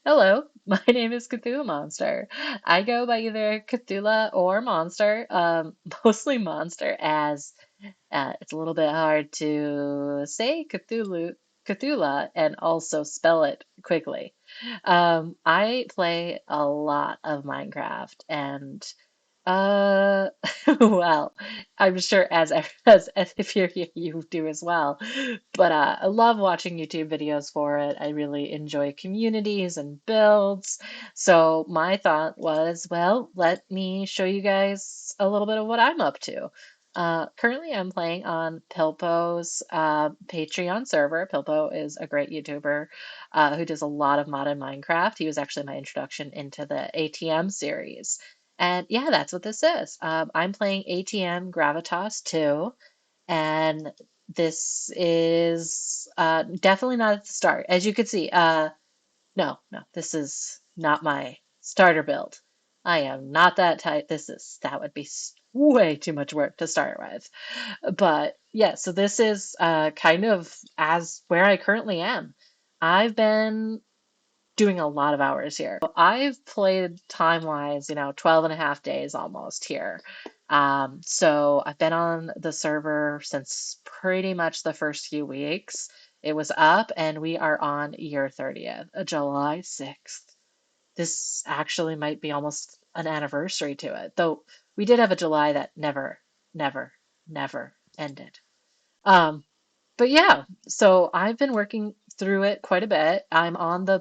Hello, my name is Cthulhu Monster. I go by either Cthulhu or Monster, mostly Monster, as it's a little bit hard to say Cthulhu, and also spell it quickly. I play a lot of Minecraft, and uh, well, I'm sure as if you do as well. But I love watching YouTube videos for it. I really enjoy communities and builds. So my thought was, well, let me show you guys a little bit of what I'm up to. Currently, I'm playing on Pilpo's Patreon server. Pilpo is a great YouTuber who does a lot of modded Minecraft. He was actually my introduction into the ATM series. And yeah, that's what this is. I'm playing ATM Gravitas 2, and this is definitely not at the start. As you can see, no, this is not my starter build. I am not that type. That would be way too much work to start with. But yeah, so this is kind of as where I currently am. I've been doing a lot of hours here. I've played time-wise, 12 and a half days almost here. So I've been on the server since pretty much the first few weeks. It was up and we are on year 30th, July 6th. This actually might be almost an anniversary to it, though we did have a July that never, never ended. Um, but yeah, so I've been working through it quite a bit. I'm on the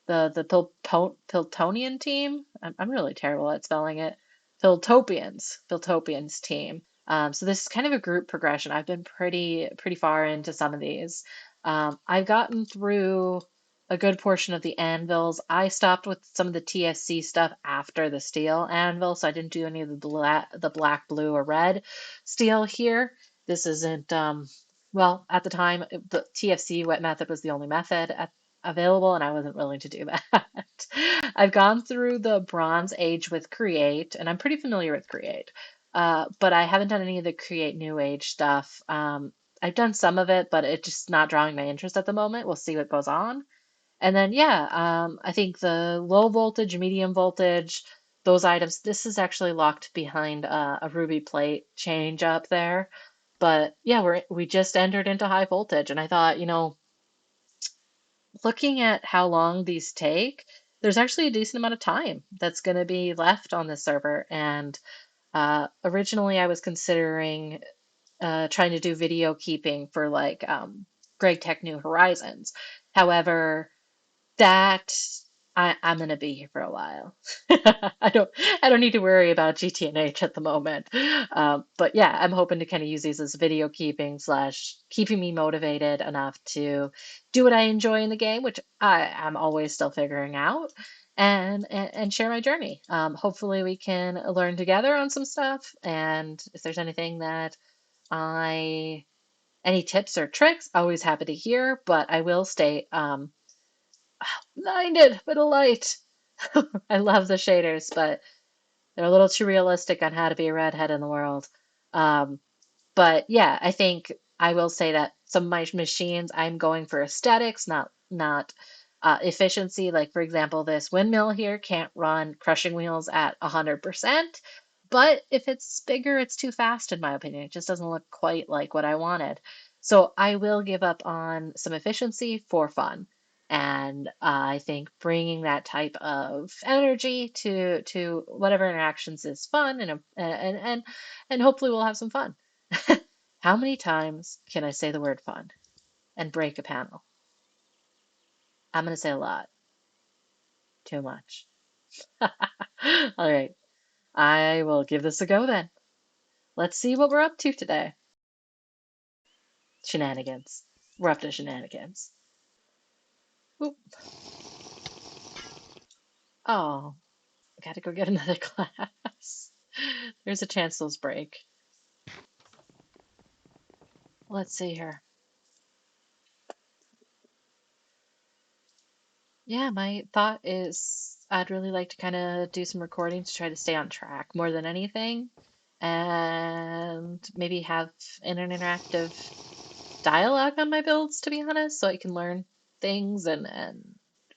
Piltonian team. I'm really terrible at spelling it. Piltopians team. So this is kind of a group progression. I've been pretty far into some of these. I've gotten through a good portion of the anvils. I stopped with some of the TFC stuff after the steel anvil, so I didn't do any of the black, blue, or red steel here. This isn't well, at the time, the TFC wet method was the only method available, and I wasn't willing to do that. I've gone through the Bronze Age with Create, and I'm pretty familiar with Create, but I haven't done any of the Create New Age stuff. I've done some of it, but it's just not drawing my interest at the moment. We'll see what goes on. And then, yeah, I think the low voltage, medium voltage, those items, this is actually locked behind a ruby plate change up there. But yeah, we just entered into high voltage, and I thought, looking at how long these take, there's actually a decent amount of time that's going to be left on this server. And originally, I was considering trying to do video keeping for like GregTech New Horizons. However, that I'm gonna be here for a while. I don't I don't need to worry about GTNH at the moment. But yeah, I'm hoping to kind of use these as video keeping slash keeping me motivated enough to do what I enjoy in the game, which I'm always still figuring out, and share my journey. Hopefully we can learn together on some stuff, and if there's anything that I any tips or tricks, always happy to hear, but I will state blinded with a light. I love the shaders, but they're a little too realistic on how to be a redhead in the world. Um, but yeah, I think I will say that some of my machines, I'm going for aesthetics, not efficiency. Like for example, this windmill here can't run crushing wheels at 100%. But if it's bigger, it's too fast, in my opinion. It just doesn't look quite like what I wanted. So I will give up on some efficiency for fun. And I think bringing that type of energy to whatever interactions is fun, and hopefully we'll have some fun. How many times can I say the word fun and break a panel? I'm going to say a lot. Too much. All right. I will give this a go then. Let's see what we're up to today. Shenanigans. We're up to shenanigans. Oop. Oh, I gotta go get another class. There's a chance those break. Let's see here. Yeah, my thought is I'd really like to kind of do some recording to try to stay on track more than anything, and maybe have an interactive dialogue on my builds, to be honest, so I can learn things and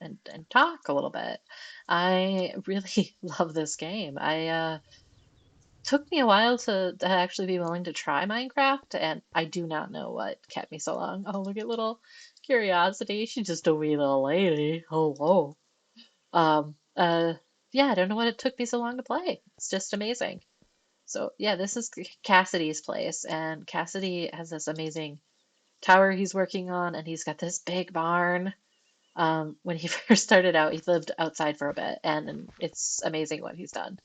and talk a little bit. I really love this game. I took me a while to actually be willing to try Minecraft, and I do not know what kept me so long. Oh, look at little Curiosity. She's just a wee little lady. Hello. Uh, yeah, I don't know what it took me so long to play. It's just amazing. So yeah, this is Cassidy's place, and Cassidy has this amazing tower he's working on, and he's got this big barn. When he first started out, he lived outside for a bit, and it's amazing what he's done.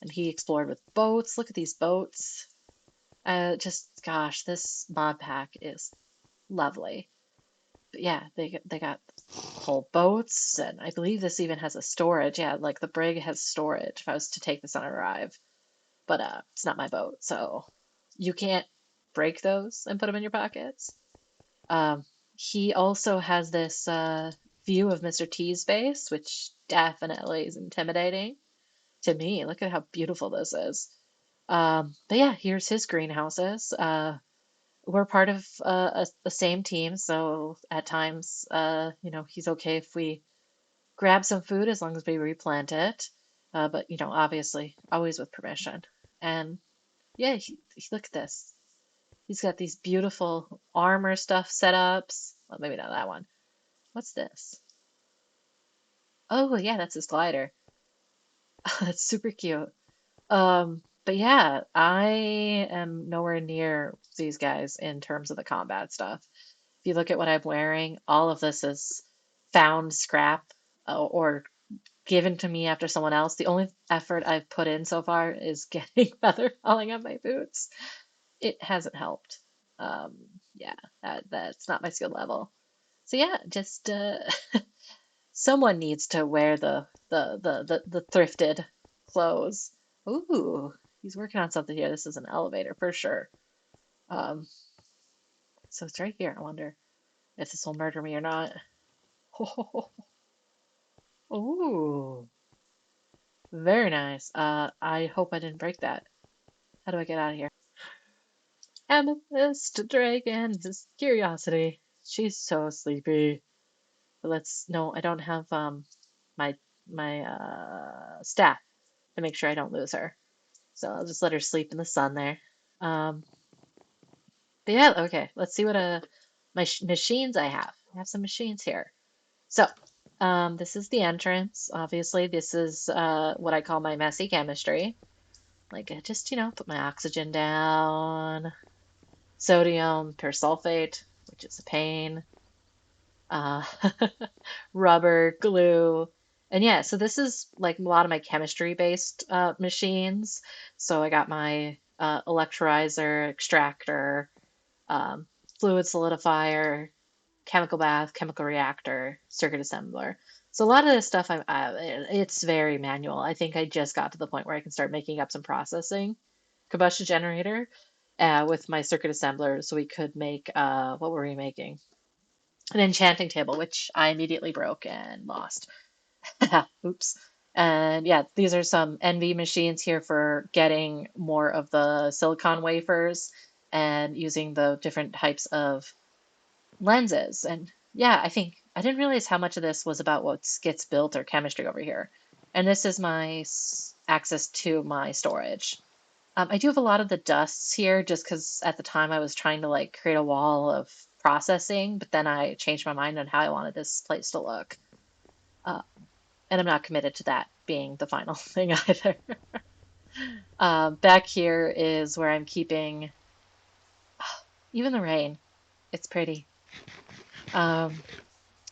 And he explored with boats. Look at these boats. Just gosh, this mod pack is lovely. But yeah, they got whole boats, and I believe this even has a storage. Yeah, like the brig has storage if I was to take this on a drive. But it's not my boat, so you can't break those and put them in your pockets. Um, he also has this view of Mr. T's base, which definitely is intimidating to me. Look at how beautiful this is. But yeah, here's his greenhouses. We're part of the same team, so at times, he's okay if we grab some food as long as we replant it. But obviously, always with permission. And yeah, look at this. He's got these beautiful armor stuff setups. Well, maybe not that one. What's this? Oh, yeah, that's his glider. That's super cute. But yeah, I am nowhere near these guys in terms of the combat stuff. If you look at what I'm wearing, all of this is found scrap or given to me after someone else. The only effort I've put in so far is getting feather falling on my boots. It hasn't helped. Um, yeah, that's not my skill level. So yeah, just someone needs to wear the thrifted clothes. Ooh, he's working on something here. This is an elevator for sure. Um, so it's right here. I wonder if this will murder me or not. Ooh, very nice. I hope I didn't break that. How do I get out of here? Amethyst Dragon, this Curiosity. She's so sleepy. But no, I don't have my staff to make sure I don't lose her. So I'll just let her sleep in the sun there. Um, but yeah, okay. Let's see what my machines I have. I have some machines here. So this is the entrance. Obviously, this is what I call my messy chemistry. Like just put my oxygen down, sodium persulfate, which is a pain. Uh, rubber, glue. And yeah, so this is like a lot of my chemistry based machines. So I got my electrolyzer, extractor, um, fluid solidifier, chemical bath, chemical reactor, circuit assembler. So a lot of this stuff, it's very manual. I think I just got to the point where I can start making up some processing. Combustion generator with my circuit assembler, so we could make, what were we making? An enchanting table, which I immediately broke and lost. Oops. And yeah, these are some NV machines here for getting more of the silicon wafers and using the different types of lenses. And yeah, I think I didn't realize how much of this was about what gets built or chemistry over here. And this is my access to my storage. I do have a lot of the dusts here just because at the time I was trying to like create a wall of processing, but then I changed my mind on how I wanted this place to look. Uh, and I'm not committed to that being the final thing either. Back here is where I'm keeping even the rain. It's pretty. Um,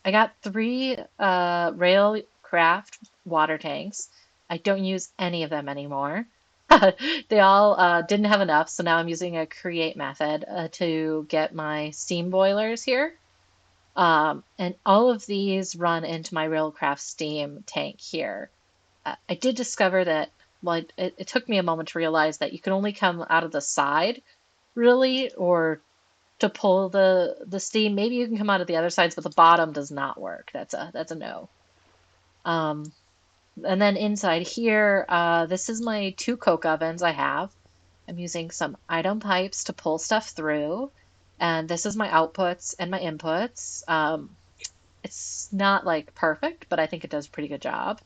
I got three Railcraft water tanks. I don't use any of them anymore. They all didn't have enough, so now I'm using a create method to get my steam boilers here. And all of these run into my Railcraft steam tank here. I did discover that, well, it took me a moment to realize that you can only come out of the side, really, or to pull the steam. Maybe you can come out of the other sides, but the bottom does not work. That's a no. Um, and then inside here, this is my two coke ovens I have. I'm using some item pipes to pull stuff through, and this is my outputs and my inputs. It's not like perfect, but I think it does a pretty good job.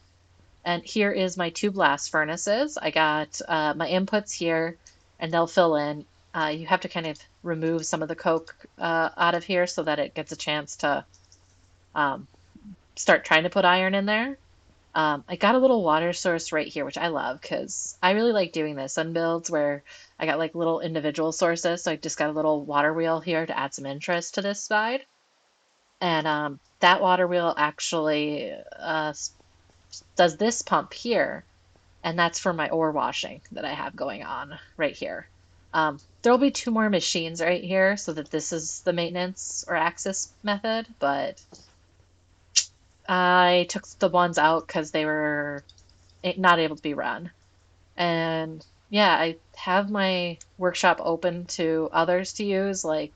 And here is my two blast furnaces. I got my inputs here, and they'll fill in. You have to kind of remove some of the coke out of here so that it gets a chance to um, start trying to put iron in there. I got a little water source right here, which I love because I really like doing this on builds where I got like little individual sources. So I just got a little water wheel here to add some interest to this side. And that water wheel actually does this pump here, and that's for my ore washing that I have going on right here. There'll be two more machines right here so that this is the maintenance or access method, but I took the ones out because they were not able to be run. And yeah, I have my workshop open to others to use, like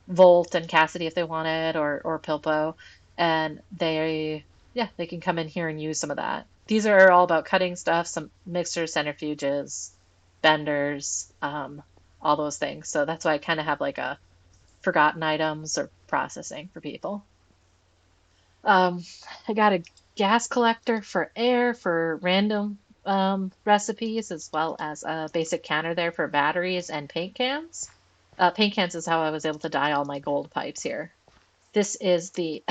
Volt and Cassidy if they wanted, or Pilpo, and they can come in here and use some of that. These are all about cutting stuff, some mixers, centrifuges, benders, all those things. So that's why I kind of have like a forgotten items or processing for people. Um, I got a gas collector for air for random recipes, as well as a basic canner there for batteries and paint cans. Paint cans is how I was able to dye all my gold pipes here. This is the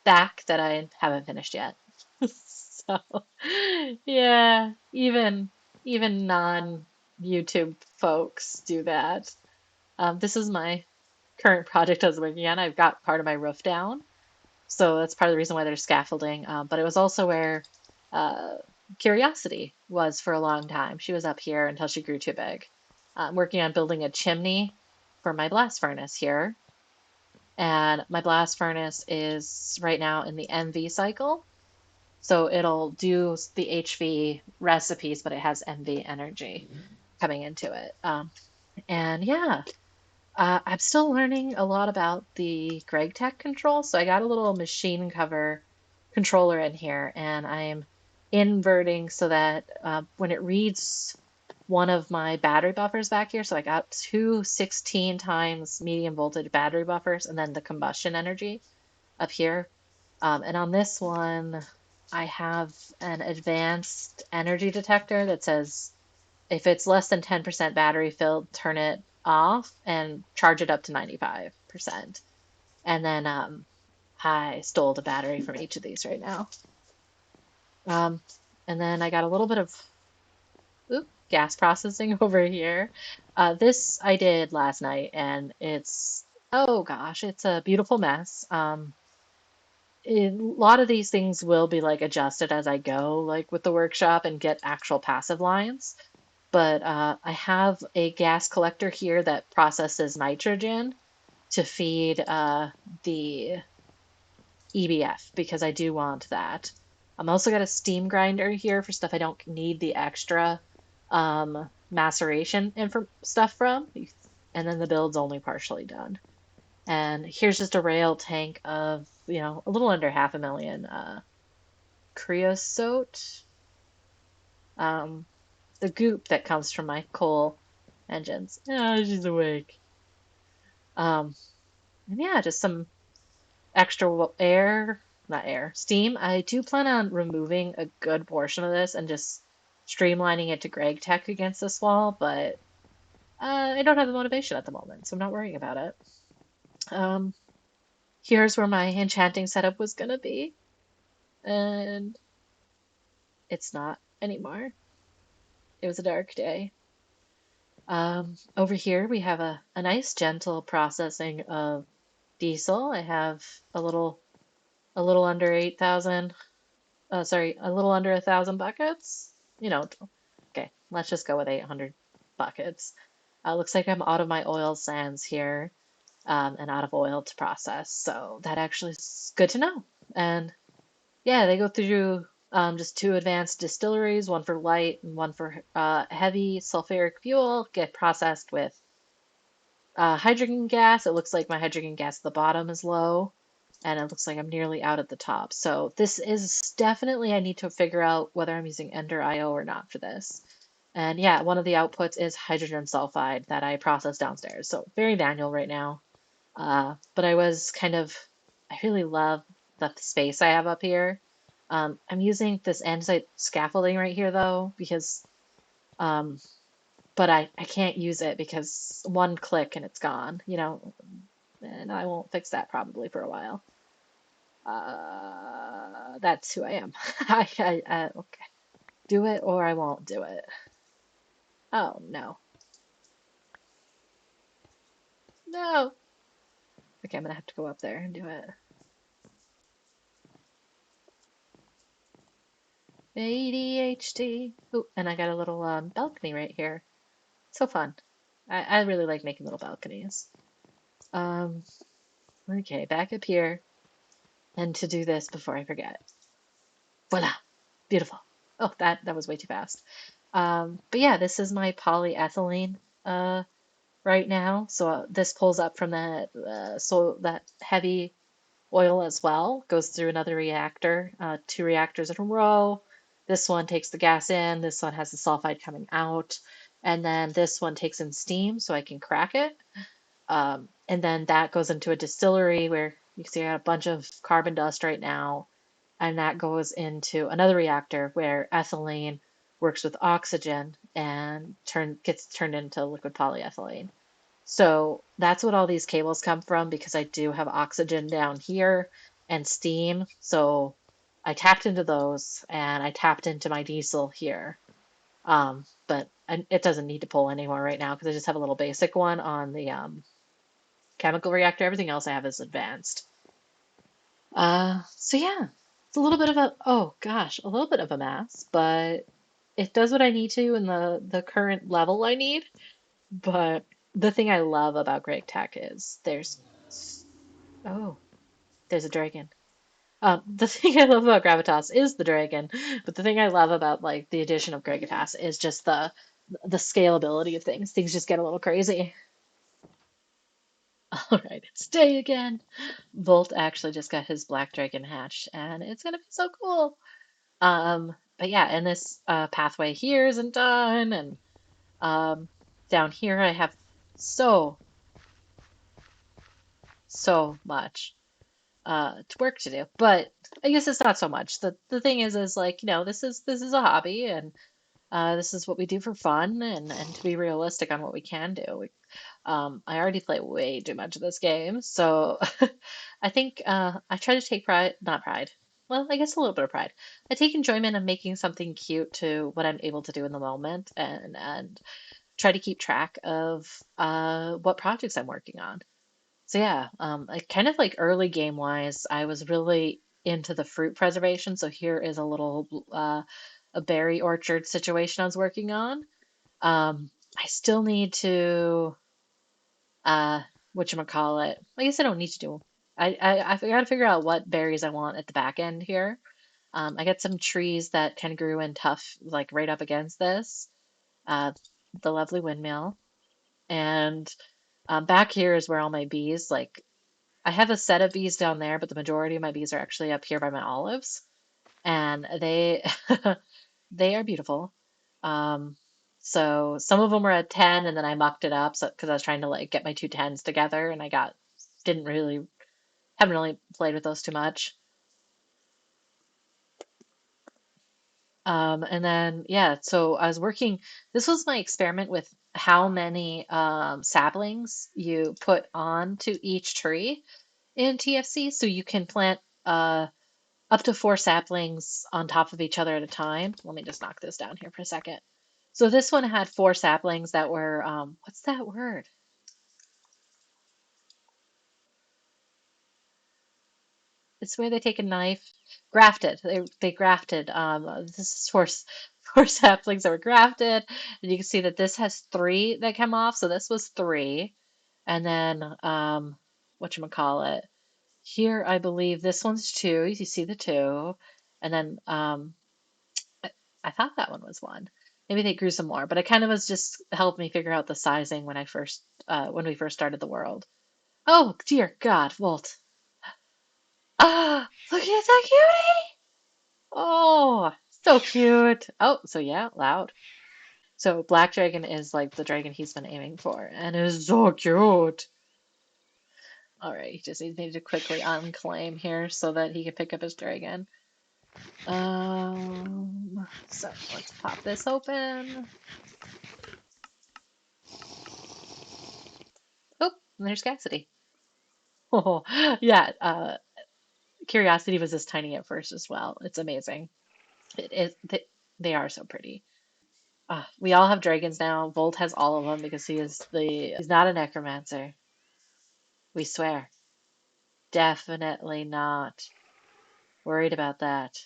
back that I haven't finished yet. So, yeah, even non-YouTube folks do that. This is my current project I was working on. I've got part of my roof down. So that's part of the reason why there's scaffolding. But it was also where uh, Curiosity was for a long time. She was up here until she grew too big. I'm working on building a chimney for my blast furnace here. And my blast furnace is right now in the MV cycle. So it'll do the HV recipes, but it has MV energy coming into it. And yeah, I'm still learning a lot about the GregTech control. So I got a little machine cover controller in here, and I'm inverting so that when it reads one of my battery buffers back here, so I got two 16 times medium voltage battery buffers, and then the combustion energy up here. And on this one, I have an advanced energy detector that says if it's less than 10% battery filled, turn it off and charge it up to 95%. And then I stole the battery from each of these right now. Um, and then I got a little bit of gas processing over here. This I did last night, and oh gosh, it's a beautiful mess. A lot of these things will be like adjusted as I go, like with the workshop and get actual passive lines. But I have a gas collector here that processes nitrogen to feed the EBF because I do want that. I'm also got a steam grinder here for stuff I don't need the extra maceration and stuff from. And then the build's only partially done. And here's just a rail tank of, a little under 500,000 creosote. Um, the goop that comes from my coal engines. Oh, she's awake. Um, and yeah, just some extra air, not air, steam. I do plan on removing a good portion of this and just streamlining it to GregTech against this wall, but I don't have the motivation at the moment, so I'm not worrying about it. Um, Here's where my enchanting setup was gonna be, and it's not anymore. It was a dark day. Over here we have a nice gentle processing of diesel. I have a little under 8,000, sorry, a little under 1,000 buckets. Okay, let's just go with 800 buckets. Looks like I'm out of my oil sands here, and out of oil to process. So that actually is good to know. And yeah, they go through just two advanced distilleries, one for light and one for heavy sulfuric fuel, get processed with hydrogen gas. It looks like my hydrogen gas at the bottom is low, and it looks like I'm nearly out at the top. So this is definitely, I need to figure out whether I'm using Ender IO or not for this. And yeah, one of the outputs is hydrogen sulfide that I process downstairs. So very manual right now. But I was kind of, I really love the space I have up here. I'm using this andesite scaffolding right here though, because, um, but I can't use it because one click and it's gone, and I won't fix that probably for a while. That's who I am. Okay. Do it or I won't do it. Oh no. No. Okay, I'm gonna have to go up there and do it. ADHD. Ooh, and I got a little balcony right here. So fun. I really like making little balconies. Um, okay, back up here. And to do this before I forget. Voila! Beautiful. Oh, that was way too fast. But yeah, this is my polyethylene right now. So this pulls up from that heavy oil as well, goes through another reactor, two reactors in a row. This one takes the gas in, this one has the sulfide coming out, and then this one takes in steam so I can crack it. And then that goes into a distillery where you can see I got a bunch of carbon dust right now, and that goes into another reactor where ethylene works with oxygen and gets turned into liquid polyethylene. So that's what all these cables come from because I do have oxygen down here and steam. So I tapped into those and I tapped into my diesel here. But it doesn't need to pull anymore right now because I just have a little basic one on the chemical reactor. Everything else I have is advanced. So yeah, it's a little bit of oh gosh, a little bit of a mess, but it does what I need to in the current level I need. But the thing I love about GregTech is oh, there's a dragon. The thing I love about Gravitas is the dragon, but the thing I love about like the addition of Gravitas is just the scalability of things. Things just get a little crazy. All right, it's day again. Volt actually just got his black dragon hatched, and it's gonna be so cool. But yeah, and this pathway here isn't done, and um, down here I have so so much work to do. But I guess it's not so much. The thing is like, this is a hobby and this is what we do for fun and to be realistic on what we can do. I already play way too much of this game, so I think I try to take pride, not pride. Well, I guess a little bit of pride. I take enjoyment in making something cute to what I'm able to do in the moment and try to keep track of what projects I'm working on. So yeah, I kind of like early game wise, I was really into the fruit preservation. So here is a little a berry orchard situation I was working on. I still need to whatchamacallit. I guess I don't need to do. I got to figure out what berries I want at the back end here. I got some trees that kind of grew in tough, like right up against this. Uh, the lovely windmill, and back here is where all my bees like I have a set of bees down there, but the majority of my bees are actually up here by my olives, and they they are beautiful. Um, so some of them were at 10, and then I mucked it up so because I was trying to like get my two tens together, and I got didn't really haven't really played with those too much. And then yeah, so I was working. This was my experiment with how many saplings you put onto each tree in TFC, so you can plant up to four saplings on top of each other at a time. Let me just knock this down here for a second. So this one had four saplings that were, what's that word? It's where they take a knife, grafted. They grafted. This is four saplings that were grafted, and you can see that this has three that come off. So this was three, and then whatchamacallit. Here, I believe this one's two. You see the two, and then I, I thought that one was one. Maybe they grew some more, but it kind of was just helped me figure out the sizing when we first started the world. Oh dear God, Volt. Ah, look at that cutie. Oh, so cute. Oh, so yeah, loud. So Black Dragon is like the dragon he's been aiming for, and it is so cute. All right, he just needs me to quickly unclaim here so that he can pick up his dragon. So let's pop this open. Oh, and there's Cassidy. Oh, yeah. Curiosity was this tiny at first as well. It's amazing. It is. They are so pretty. We all have dragons now. Volt has all of them because he's not a necromancer. We swear. Definitely not. Worried about that.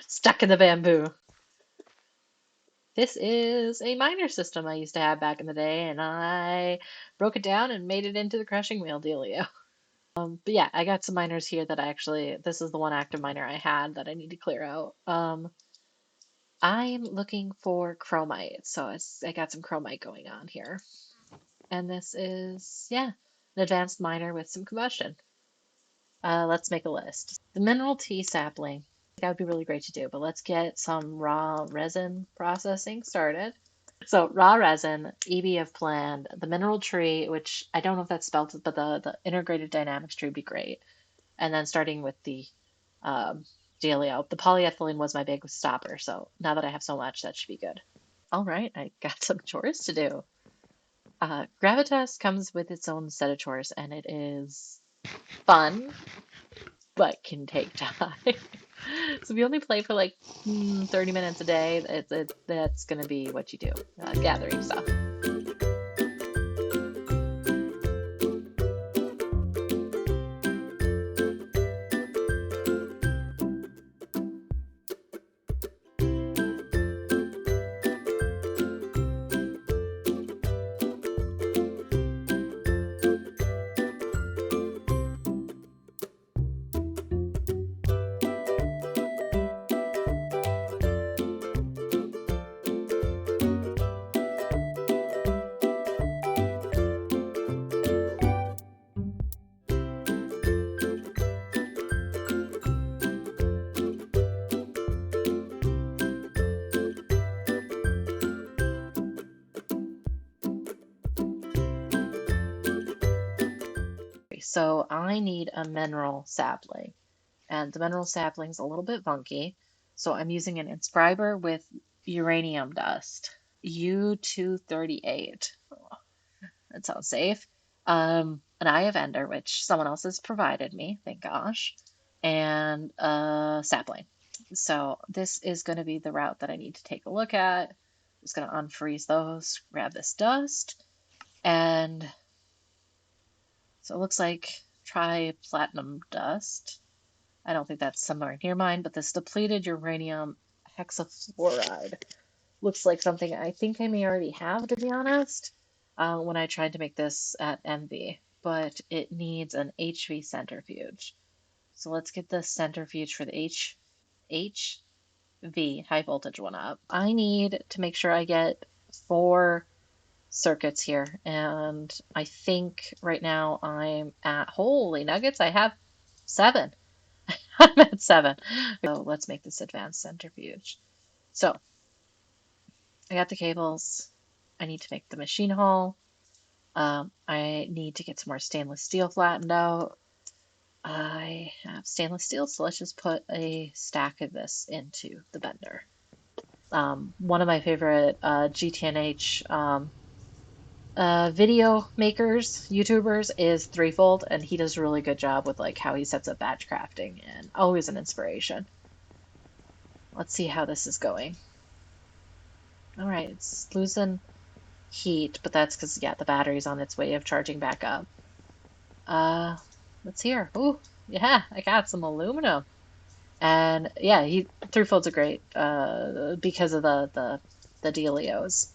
Stuck in the bamboo. This is a miner system I used to have back in the day, and I broke it down and made it into the crushing wheel dealio. But yeah, I got some miners here that this is the one active miner I had that I need to clear out. I'm looking for chromite, so I got some chromite going on here. And this is, yeah, an advanced miner with some combustion. Let's make a list. The mineral tea sapling. That would be really great to do, but let's get some raw resin processing started. So raw resin, EB of planned, the mineral tree, which I don't know if that's spelled, but the integrated dynamics tree would be great. And then starting with the dealio. The polyethylene was my big stopper, so now that I have so much, that should be good. All right, I got some chores to do. Gravitas comes with its own set of chores, and it is fun, but can take time. So if you only play for like 30 minutes a day, that's going to be what you do, gathering stuff. So I need a mineral sapling, and the mineral sapling's a little bit funky. So I'm using an inscriber with uranium dust, U238. That sounds safe. An Eye of Ender, which someone else has provided me, thank gosh, and a sapling. So this is going to be the route that I need to take a look at. Just going to unfreeze those, grab this dust, and so it looks like tri-platinum dust. I don't think that's somewhere near mine, but this depleted uranium hexafluoride looks like something I think I may already have, to be honest, when I tried to make this at MV, but it needs an HV centrifuge. So let's get the centrifuge for the HV, high voltage one up. I need to make sure I get 4 circuits here, and I think right now I'm at, holy nuggets, I have 7. I'm at 7. So let's make this advanced centrifuge. So I got the cables. I need to make the machine hull. I need to get some more stainless steel flattened out. I have stainless steel, so let's just put a stack of this into the bender. One of my favorite GTNH video makers, YouTubers, is Threefold, and he does a really good job with like how he sets up batch crafting, and always an inspiration. Let's see how this is going. All right, it's losing heat, but that's because, yeah, the battery's on its way of charging back up. Let's hear. Ooh, yeah, I got some aluminum. And yeah, Threefold's a great, because of the dealios.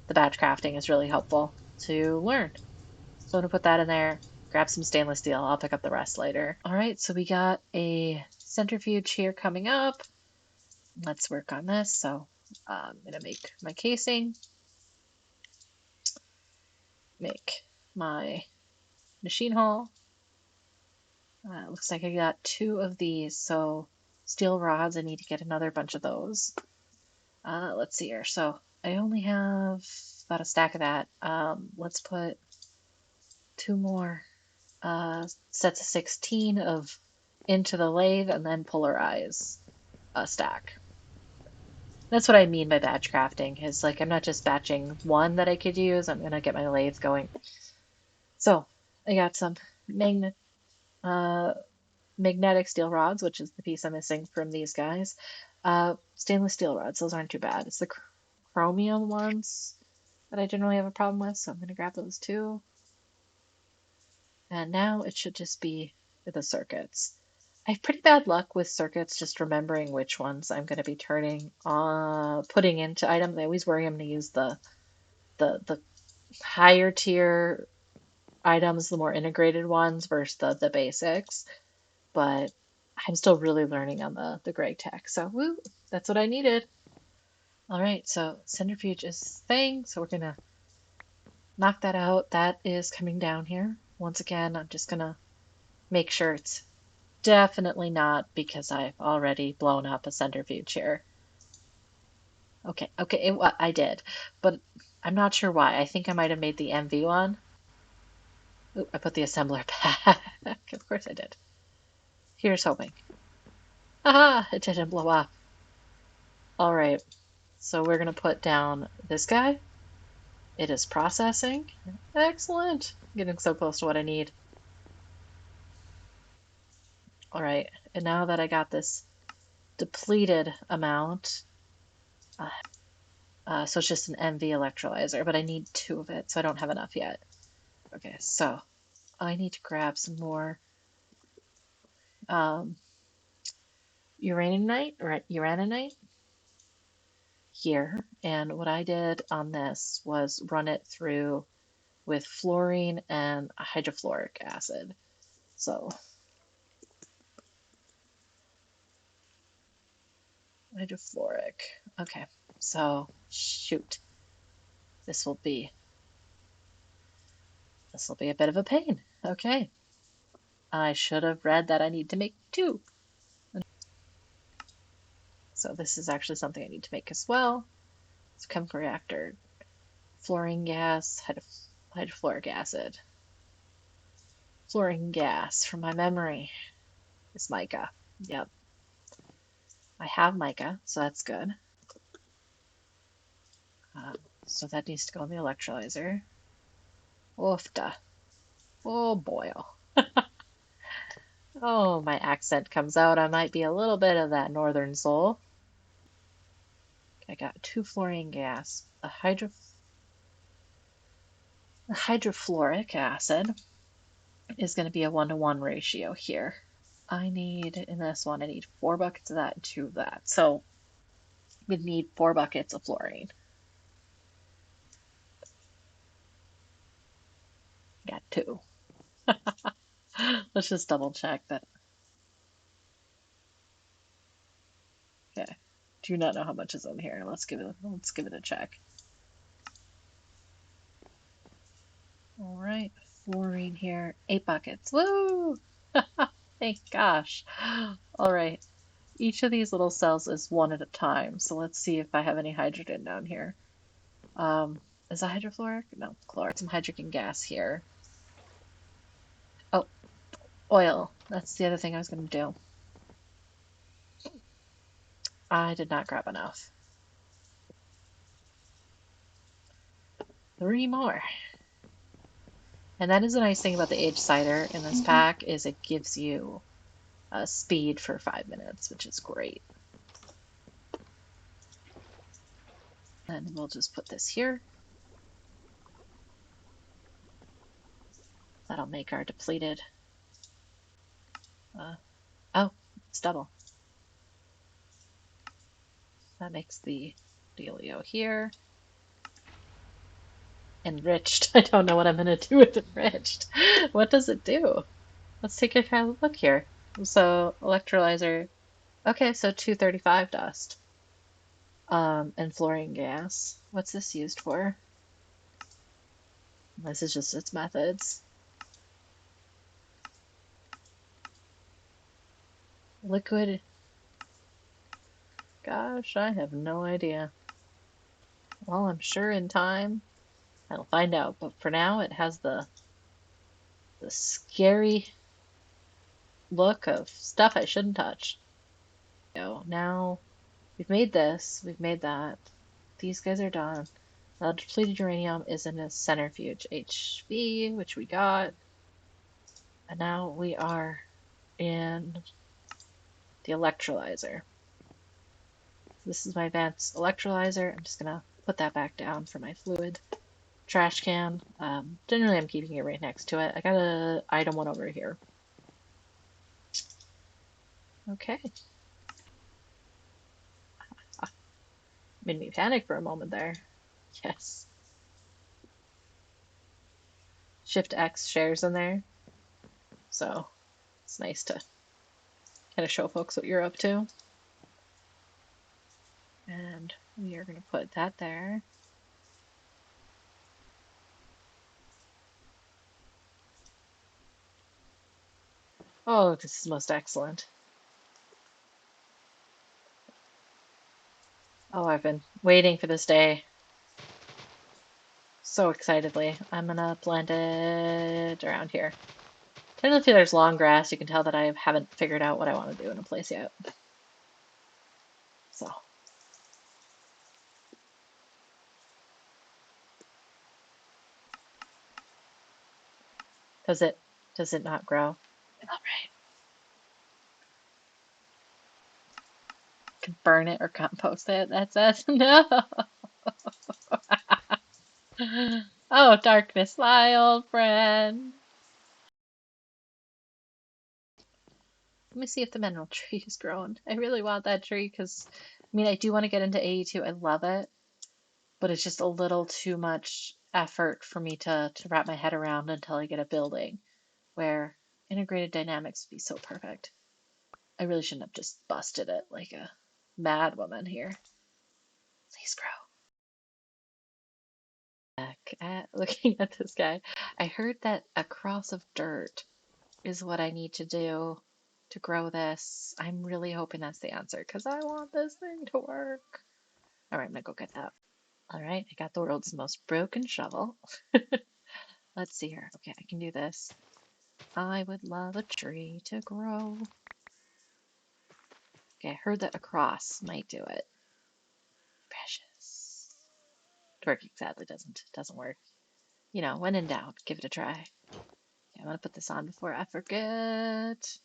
The batch crafting is really helpful to learn. So I'm gonna put that in there, grab some stainless steel. I'll pick up the rest later. All right, so we got a centrifuge here coming up. Let's work on this. So I'm gonna make my casing, make my machine hull. Looks like I got 2 of these, so steel rods, I need to get another bunch of those. Let's see here. So I only have about a stack of that. Let's put 2 more sets of 16 of into the lathe and then polarize a stack. That's what I mean by batch crafting, is like I'm not just batching one that I could use, I'm gonna get my lathe going. So I got some magnet magnetic steel rods, which is the piece I'm missing from these guys. Stainless steel rods, those aren't too bad. It's the chromium ones that I generally have a problem with, so I'm going to grab those too. And now it should just be the circuits. I have pretty bad luck with circuits, just remembering which ones I'm going to be putting into items. I always worry I'm going to use the higher tier items, the more integrated ones versus the basics. But I'm still really learning on the GregTech. So woo, that's what I needed. All right, so centrifuge is thing. So we're gonna knock that out. That is coming down here. Once again, I'm just gonna make sure it's definitely not because I've already blown up a centrifuge here. Okay, okay, I did, but I'm not sure why. I think I might have made the MV one. Ooh, I put the assembler back. Of course I did. Here's hoping. Aha, it didn't blow up. All right, so we're gonna put down this guy. It is processing. Excellent. Getting so close to what I need. All right, and now that I got this depleted amount, so it's just an MV electrolyzer, but I need 2 of it, so I don't have enough yet. Okay, so I need to grab some more um, uraninite here, and what I did on this was run it through with fluorine and hydrofluoric acid. So hydrofluoric. Okay, so shoot, this will be a bit of a pain. Okay, I should have read that I need to make 2. So this is actually something I need to make as well. It's a chemical reactor, fluorine gas, hydrofluoric acid. Fluorine gas, from my memory, is mica. Yep, I have mica, so that's good. So that needs to go in the electrolyzer. Oofda. Oh boy. Oh, my accent comes out. I might be a little bit of that northern soul. I got 2 fluorine gas, a hydrofluoric acid is going to be a 1-to-1 ratio here. I need, in this one, I need 4 buckets of that and 2 of that. So we need 4 buckets of fluorine. Got 2. Let's just double check that. Okay. Do not know how much is in here. Let's give it a check. All right, fluorine here, 8 buckets. Woo! Thank gosh. All right. Each of these little cells is 1 at a time. So let's see if I have any hydrogen down here. Is that hydrofluoric? No, chloric. Some hydrogen gas here. Oh, oil. That's the other thing I was going to do. I did not grab enough. 3 more. And that is the nice thing about the aged cider in this pack, is it gives you a speed for 5 minutes, which is great. And we'll just put this here. That'll make our depleted. Oh, it's double. That makes the dealio here. Enriched. I don't know what I'm going to do with enriched. What does it do? Let's take a kind of look here. So, electrolyzer. Okay, so 235 dust. And fluorine gas. What's this used for? This is just its methods. Liquid. Gosh, I have no idea. Well, I'm sure in time I'll find out, but for now it has the The scary look of stuff I shouldn't touch. So now we've made this, we've made that. These guys are done. The depleted uranium is in a centrifuge HV, which we got. And now we are in the electrolyzer. This is my advanced electrolyzer. I'm just gonna put that back down for my fluid trash can. Generally, I'm keeping it right next to it. I got a item one over here. Okay. Ah, made me panic for a moment there. Yes. Shift X shares in there. So it's nice to kind of show folks what you're up to. And we are going to put that there. Oh, this is most excellent. Oh, I've been waiting for this day so excitedly. I'm gonna blend it around here. Technically, there's long grass. You can tell that I haven't figured out what I want to do in a place yet. So, does it not grow? All right. Can burn it or compost it. That says no. Oh, darkness, my old friend. Let me see if the mineral tree is growing. I really want that tree because, I mean, I do want to get into AE2. I love it, but it's just a little too much effort for me to wrap my head around until I get a building where integrated dynamics would be so perfect. I really shouldn't have just busted it like a mad woman here. Please grow. Back at looking at this guy. I heard that a cross of dirt is what I need to do to grow this. I'm really hoping that's the answer because I want this thing to work. All right, I'm gonna go get that. All right, I got the world's most broken shovel. Let's see here. Okay, I can do this. I would love a tree to grow. Okay, I heard that a cross might do it. Precious. Twerking sadly doesn't work. You know, when in doubt, give it a try. Okay, I'm gonna put this on before I forget.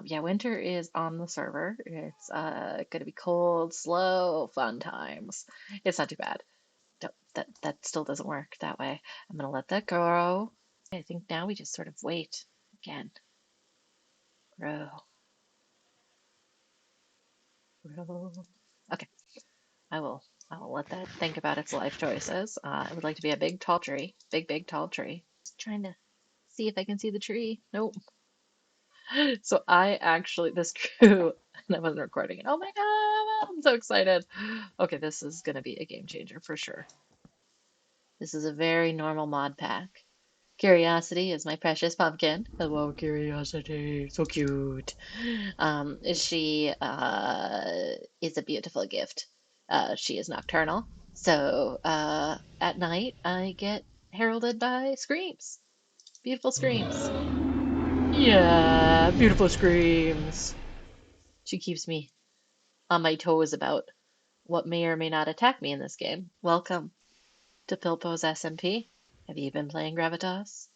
Yeah, winter is on the server. It's gonna be cold, slow, fun times. It's not too bad. That still doesn't work that way. I'm gonna let that grow. I think now we just sort of wait again. Grow, grow. Okay, I will let that think about its life choices. I would like to be a big tall tree. Big tall tree. Just trying to see if I can see the tree. Nope. So I actually, this grew, and I wasn't recording it. Oh my God, I'm so excited. Okay, this is going to be a game changer for sure. This is a very normal mod pack. Curiosity is my precious pumpkin. Hello, Curiosity. So cute. She is a beautiful gift. She is nocturnal. So at night, I get heralded by screams. Beautiful screams. Yeah, beautiful screams. She keeps me on my toes about what may or may not attack me in this game. Welcome to Pilpo's SMP. Have you been playing Gravitas?